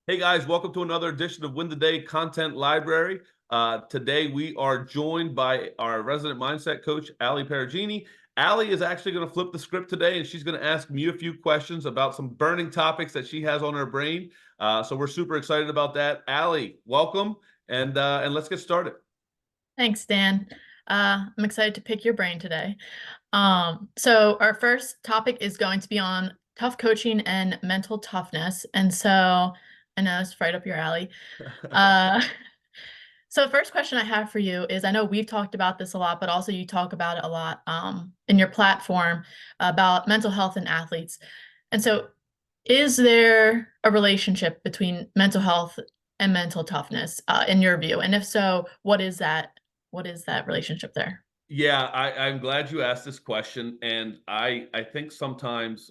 Hey guys, welcome to another edition of Win the Day Content Library. Today we are joined by our resident mindset coach, Ali Perugini. Ali is actually going to flip the script today, and she's going to ask me a few questions about some burning topics that she has on her brain. So we're super excited about that. Ali, welcome, and let's get started. Thanks, Dan. I'm excited to pick your brain today. So our first topic is going to be on tough coaching and mental toughness. And so I know it's right up your alley. Uh, so the first question I have for you is, I know we've talked about this a lot, but also you talk about it a lot in your platform about mental health and athletes. And so is there a relationship between mental health and mental toughness in your view? And if so, what is that? What is that relationship there? Yeah, I'm glad you asked this question, and I think sometimes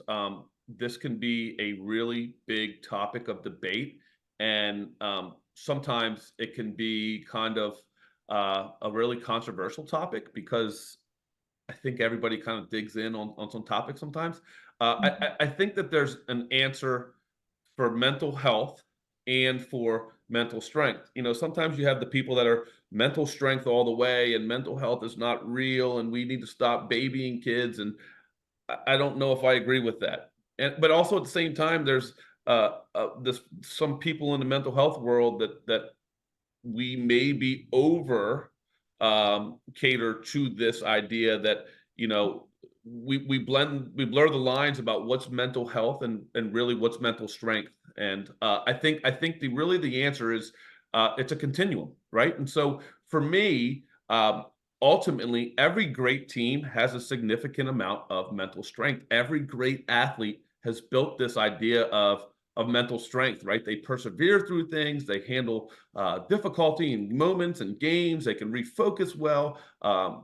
this can be a really big topic of debate, and sometimes it can be kind of a really controversial topic because I think everybody kind of digs in on some topics sometimes. Mhm. I think that there's an answer for mental health and for mental strength. You know, sometimes you have the people that are mental strength all the way and mental health is not real and we need to stop babying kids. And I don't know if I agree with that. And but also at the same time, there's this some people in the mental health world that we may be over cater to this idea that you know we blur the lines about what's mental health and really what's mental strength. And I think the answer is it's a continuum, right? And so for me, ultimately every great team has a significant amount of mental strength. Every great athlete has built this idea of mental strength, right? They persevere through things, they handle difficulty in moments and games. They can refocus well.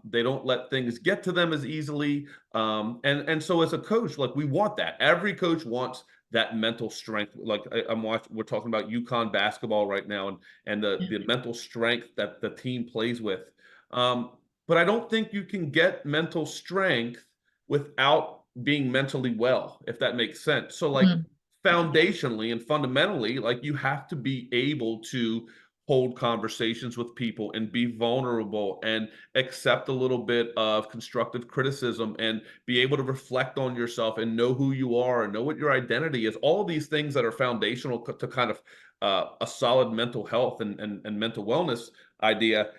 They don't let things get to them as easily. And so as a coach, like we want that. Every coach wants that mental strength. Like I'm watching, we're talking about UConn basketball right now, and Yeah. the mental strength that the team plays with. Um, but I don't think you can get mental strength without being mentally well, if that makes sense. So like Mhm. Yeah. foundationally and fundamentally, like you have to be able to hold conversations with people and be vulnerable and accept a little bit of constructive criticism and be able to reflect on yourself and know who you are and know what your identity is. All these things that are foundational to kind of a solid mental health and mental wellness idea,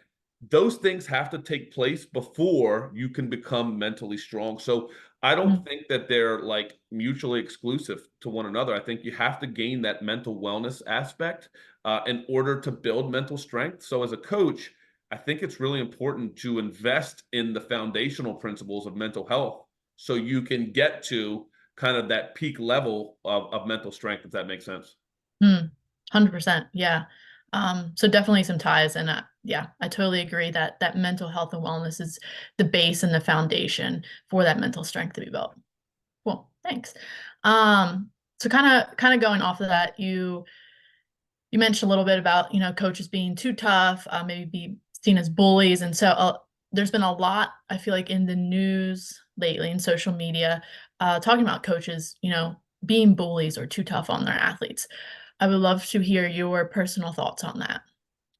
those things have to take place before you can become mentally strong. So I don't Mhm. think that they're like mutually exclusive to one another. I think you have to gain that mental wellness aspect in order to build mental strength. So as a coach, I think it's really important to invest in the foundational principles of mental health so you can get to kind of that peak level of mental strength, if that makes sense. 100%. Yeah. So definitely some ties. And yeah, I totally agree that that mental health and wellness is the base and the foundation for that mental strength to be built. Cool. Thanks. So kind of going off of that, you mentioned a little bit about, coaches being too tough, maybe be seen as bullies. And so there's been a lot, I feel like, in the news lately in social media, talking about coaches, being bullies or too tough on their athletes. I would love to hear your personal thoughts on that.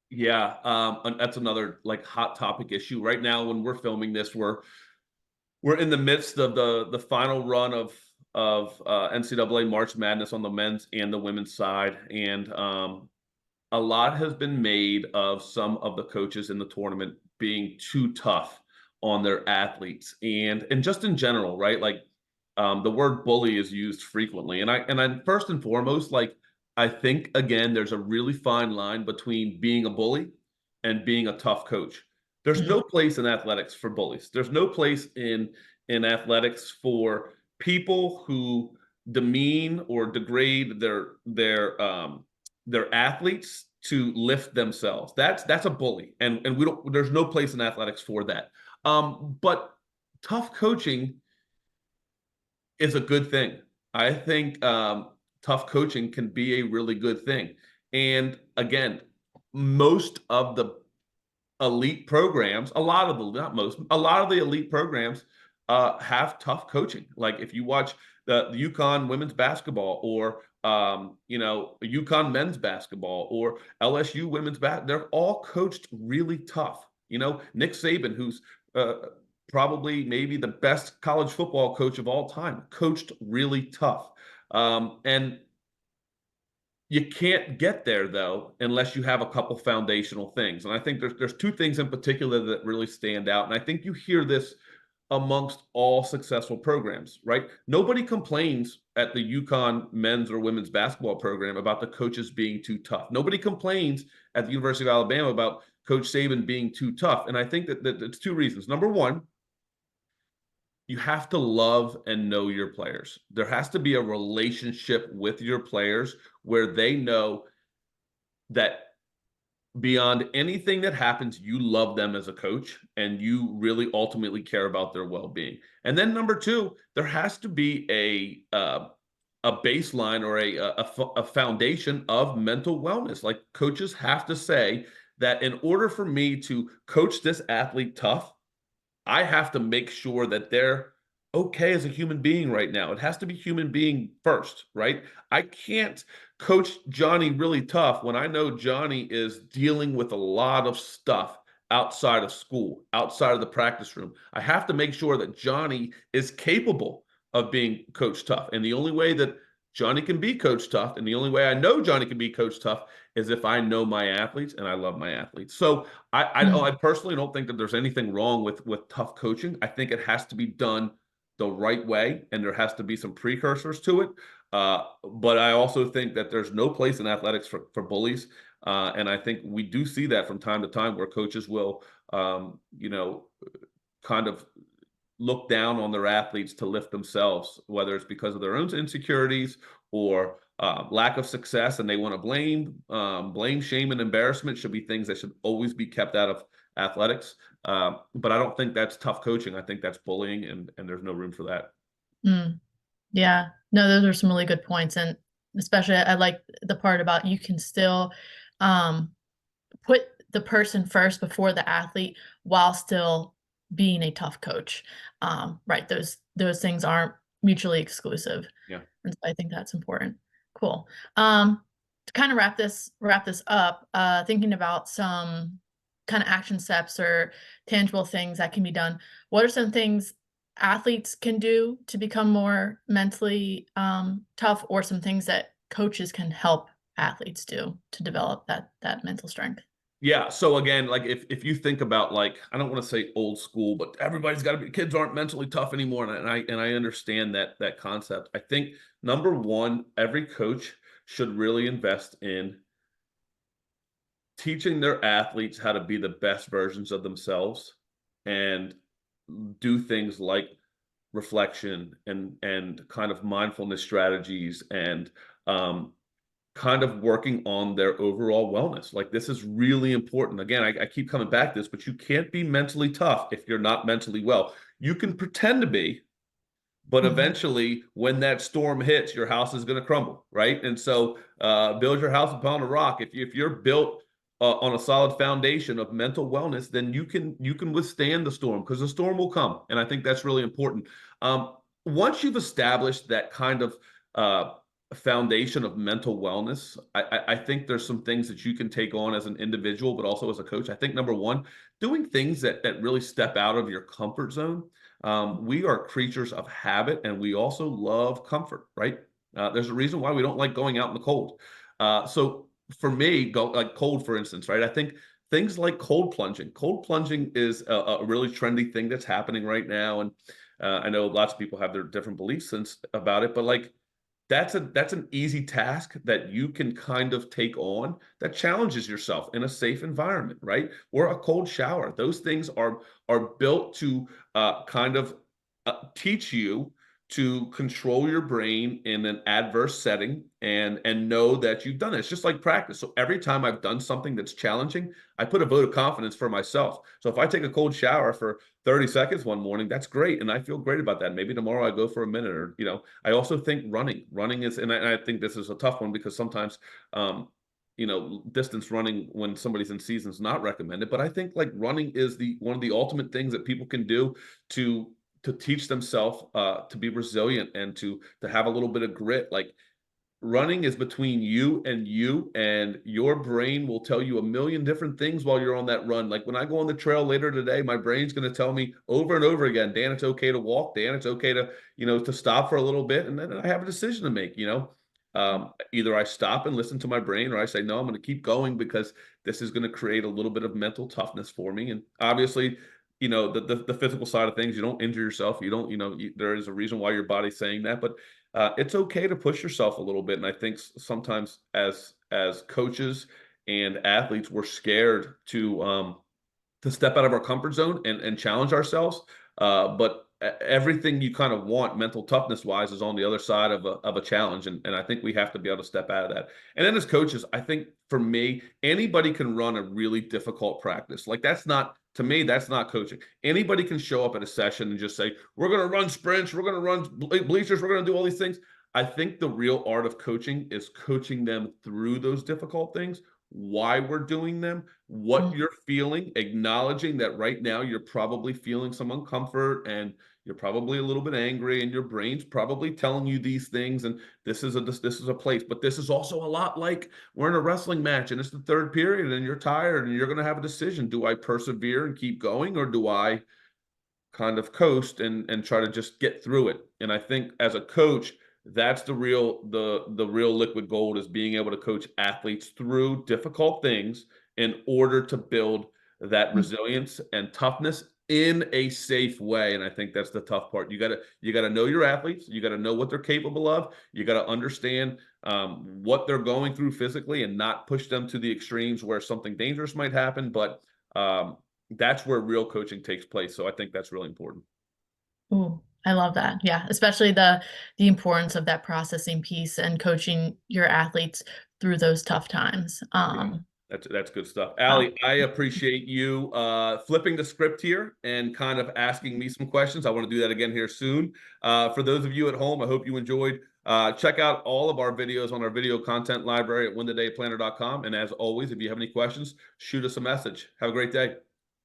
Yeah, and that's another like hot topic issue right now. When we're filming this, we're in the midst of the final run of NCAA March Madness on the men's and the women's side, and a lot has been made of some of the coaches in the tournament being too tough on their athletes, and just in general, right? Like the word bully is used frequently, and I first and foremost, like I think again, there's a really fine line between being a bully and being a tough coach. There's Mm, no place in athletics for bullies. There's no place in athletics for people who demean or degrade their athletes to lift themselves. That's a bully, and we don't. There's no place in athletics for that. But tough coaching is a good thing. I think tough coaching can be a really good thing. And again, most of the elite programs, a lot of the not most, a lot of the elite programs have tough coaching. Like if you watch the UConn women's basketball or UConn men's basketball or LSU women's they're all coached really tough. Nick Saban, who's uh, probably maybe the best college football coach of all time, coached really tough. And you can't get there though unless you have a couple foundational things. And I think there's two things in particular that really stand out. And I think you hear this amongst all successful programs, right? Nobody complains at the UConn men's or women's basketball program about the coaches being too tough. Nobody complains at the University of Alabama about Coach Saban being too tough. And I think that it's two reasons. Number one, you have to love and know your players. There has to be a relationship with your players where they know that beyond anything that happens, you love them as a coach and you really ultimately care about their well-being. And then number two, there has to be a baseline or a foundation of mental wellness. Like coaches have to say that in order for me to coach this athlete tough, I have to make sure that they're okay as a human being right now. It has to be human being first, right? I can't coach Johnny really tough when I know Johnny is dealing with a lot of stuff outside of school, outside of the practice room. I have to make sure that Johnny is capable of being coached tough. And the only way that Johnny can be coached tough, and the only way I know Johnny can be coached tough is if I know my athletes and I love my athletes. So I Mm, personally don't think that there's anything wrong with tough coaching. I think it has to be done the right way, and there has to be some precursors to it. But I also think that there's no place in athletics for bullies, and I think we do see that from time to time where coaches will, kind of look down on their athletes to lift themselves, whether it's because of their own insecurities or lack of success, and they want to blame, shame, and embarrassment should be things that should always be kept out of athletics. But I don't think that's tough coaching. I think that's bullying, and there's no room for that. mm. Yeah. No, those are some really good points. And especially I like the part about you can still um put the person first before the athlete while still being a tough coach. Right. Those things aren't mutually exclusive. Yeah. And so I think that's important. Cool. To kind of wrap this up, thinking about some kind of action steps or tangible things that can be done. What are some things athletes can do to become more mentally tough, or some things that coaches can help athletes do to develop that mental strength? Yeah. So again, like if you think about like I don't want to say old school, but everybody's got to be kids aren't mentally tough anymore, and I understand that concept. I think number one, every coach should really invest in teaching their athletes how to be the best versions of themselves and do things like reflection and kind of mindfulness strategies and kind of working on their overall wellness. Like this is really important. Again, I keep coming back to this, but you can't be mentally tough if you're not mentally well. You can pretend to be, but Mhm. eventually when that storm hits, your house is going to crumble, right? And so build your house upon a rock. If you're built on a solid foundation of mental wellness, then you can withstand the storm because the storm will come. And I think that's really important. Once you've established that kind of uh, foundation of mental wellness, I think there's some things that you can take on as an individual, but also as a coach. I think number one, doing things that really step out of your comfort zone. We are creatures of habit, and we also love comfort, right? There's a reason why we don't like going out in the cold. So for me, go like cold, for instance, right? I think things like cold plunging. Cold plunging is a really trendy thing that's happening right now, and I know lots of people have their different beliefs about it, but like that's an easy task that you can kind of take on that challenges yourself in a safe environment, right? Or a cold shower. Those things are built to kind of teach you to control your brain in an adverse setting and know that you've done it. It's just like practice. So every time I've done something that's challenging, I put a vote of confidence for myself. So if I take a cold shower for 30 seconds one morning, that's great. And I feel great about that. Maybe tomorrow I go for a minute or, I also think running is, and I think this is a tough one because sometimes, distance running when somebody's in season is not recommended. But I think like running is the one of the ultimate things that people can do to to teach themselves to be resilient and to have a little bit of grit. Like running is between you, and your brain will tell you a million different things while you're on that run. Like when I go on the trail later today, my brain's going to tell me over and over again, Dan, it's okay to walk. Dan, it's okay to, to stop for a little bit. And then I have a decision to make, either I stop and listen to my brain, or I say, no, I'm going to keep going because this is going to create a little bit of mental toughness for me. And obviously, the physical side of things, you don't injure yourself. You don't, there is a reason why your body's saying that, but it's okay to push yourself a little bit. And I think sometimes as coaches and athletes, we're scared to step out of our comfort zone and challenge ourselves. But everything you kind of want mental toughness wise is on the other side of a challenge. And I think we have to be able to step out of that. And then as coaches, I think for me, anybody can run a really difficult practice. Like that's not, to me, that's not coaching. Anybody can show up at a session and just say, we're going to run sprints, we're going to run bleachers, we're going to do all these things. I think the real art of coaching is coaching them through those difficult things, why we're doing them, what Mm, you're feeling, acknowledging that right now you're probably feeling some uncomfort and you're probably a little bit angry and your brain's probably telling you these things and this is a place, but this is also a lot like we're in a wrestling match and it's the third period and you're tired and you're going to have a decision. Do I persevere and keep going, or do I kind of coast and try to just get through it? And I think as a coach, that's the real liquid gold, is being able to coach athletes through difficult things in order to build that mm, resilience and toughness in a safe way. And I think that's the tough part. You gotta know your athletes, you gotta know what they're capable of, you gotta understand what they're going through physically and not push them to the extremes where something dangerous might happen. But that's where real coaching takes place. So I think that's really important. ooh, I love that. Yeah, especially the importance of that processing piece and coaching your athletes through those tough times. Yeah, that's good stuff. Oh, Allie, I appreciate you flipping the script here and kind of asking me some questions. I want to do that again here soon. For those of you at home, I hope you enjoyed. Check out all of our videos on our video content library at winthedayplanner.com. And as always, if you have any questions, shoot us a message. Have a great day.